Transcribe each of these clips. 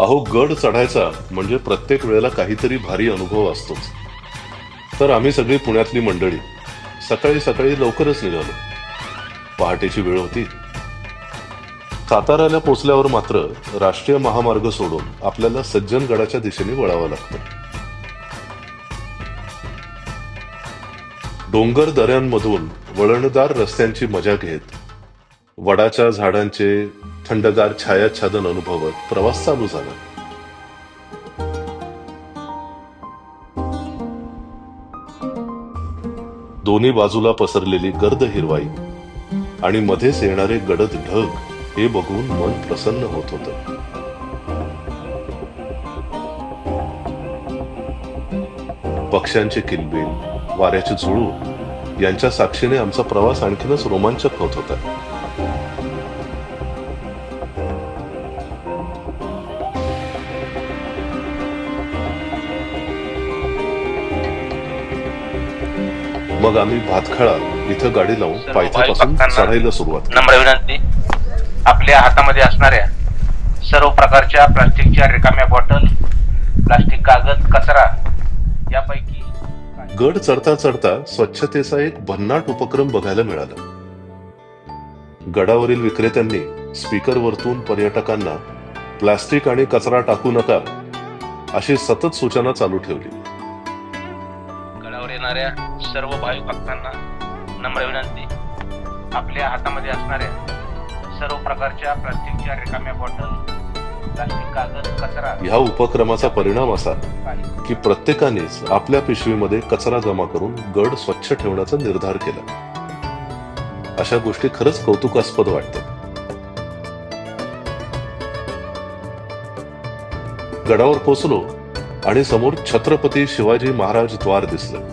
अहो, गड चढायचा म्हणजे प्रत्येक वेळेला काहीतरी भारी अनुभव असतोच. तर आम्ही सगळी पुण्यातली मंडळी सकाळी सकाळी लवकरच निघालो. पहाटेची वेळ होती. साताऱ्याला पोचल्यावर मात्र राष्ट्रीय महामार्ग सोडून आपल्याला सज्जनगडाच्या दिशेने वळावं लागतं. डोंगर दऱ्यांमधून वळणदार रस्त्यांची मजा घेत, वडाच्या झाडांचे थंडगार छायाच्छादन अनुभवत प्रवास चालू झाला. दोन्ही बाजूला पसरलेली गर्द हिरवाई आणि मध्येच येणारे गडद ढग हे बघून मन प्रसन्न होत होतं. पक्ष्यांचे किलबिल, वाऱ्याची झुळूक यांच्या साक्षीने आमचा प्रवास आणखीनच रोमांचक होत होता. मग आम्ही भातखळा इथं गाडी लावून पायथ्यापासून चढायला सुरुवात केली. नम्र विनंती, आपल्या हातामध्ये असणाऱ्या सर्व प्रकारच्या प्लास्टिकच्या रिकाम्या बॉटल, प्लास्टिक कागद, कचरा यापैकी गड चढता चढता स्वच्छतेचा एक भन्नाट उपक्रम बघायला मिळाला. गडावरील विक्रेत्यांनी स्पीकरवरतून पर्यटकांना प्लास्टिक आणि कचरा टाकू नका अशी सतत सूचना चालू ठेवली. गडावर येणाऱ्या सर्व भाविक भक्तांना नम्र विनंती, आपल्या हातामध्ये असणाऱ्या सर्व प्रकारच्या प्लास्टिकच्या रिकाम्या बॉटल, प्लास्टिक कागद, कचरा. ह्या उपक्रमाचा परिणाम असा की प्रत्येकानेच आपल्या पिशवीमध्ये कचरा जमा करून गड स्वच्छ ठेवण्याचा निर्धार केला. अशा गोष्टी खरंच कौतुकास्पद वाटतात. गडावर पोहोचलो आणि समोर छत्रपती शिवाजी महाराज द्वार दिसलं.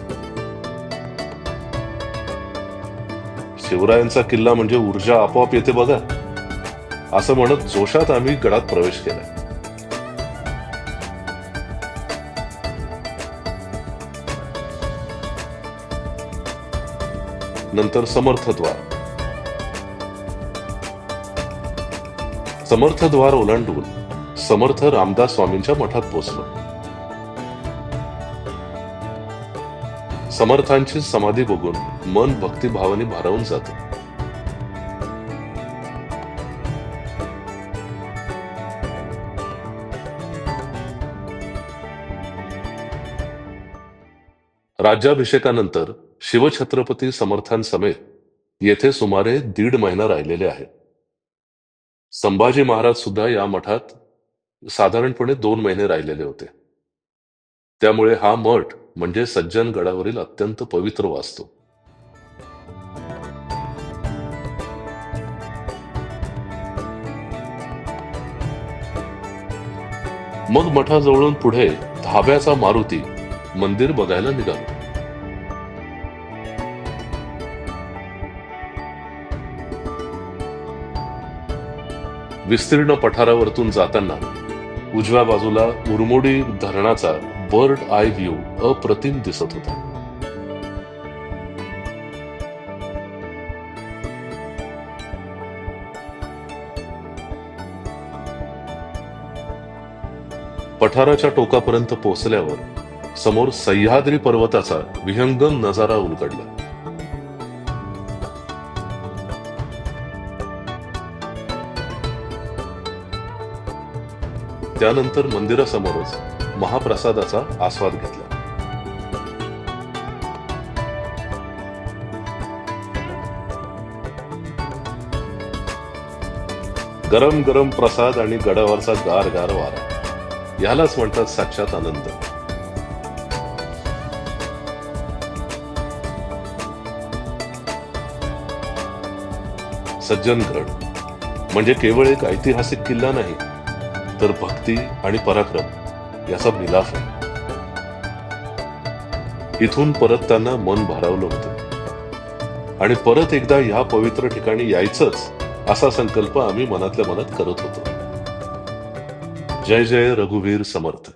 शिवरायांचा किल्ला म्हणजे ऊर्जा आपोआप येते बघा, असं म्हणत जोशात आम्ही गडात प्रवेश केला. नंतर समर्थ द्वार ओलांडून समर्थ रामदास स्वामींच्या मठात पोचलो. समर्थांची समाधी बघून मन भक्तिभावाने भारावून जातं. राज्याभिषेकानंतर शिवछत्रपती समर्थांसमेत येथे सुमारे 1.5 महिना राहिलेले आहेत. संभाजी महाराज सुद्धा या मठात साधारणपणे 2 महिने राहिलेले होते. त्यामुळे हा मठ म्हणजे सज्जनगडावरील अत्यंत पवित्र वास्तू. मग मठाजवळून पुढे धाब्याचा मारुती मंदिर बघायला निघालो. विस्तीर्ण पठारावरतून जाताना उजव्या बाजूला उरमोडी धरणाचा बर्ड आय व्ह्यू अप्रतिम दिसत होता. पठाराच्या टोकापर्यंत पोहोचल्यावर समोर सह्याद्री पर्वताचा विहंगम नजारा उलगडला. त्यानंतर मंदिरासमोरच महाप्रसादाचा आस्वाद घेतला. गरम गरम प्रसाद आणि गडावरचा गार गार वारा यालाच म्हणतात साक्षात आनंद. सज्जनगड म्हणजे केवळ एक ऐतिहासिक किल्ला नाही, तर भक्ती आणि पराक्रम याचा मिलाफ आहे. इथून परतताना मन भारावलं होतं आणि परत एकदा ह्या पवित्र ठिकाणी यायचंच असा संकल्प आम्ही मनातल्या मनात करत होतो. जय जय रघुवीर समर्थ.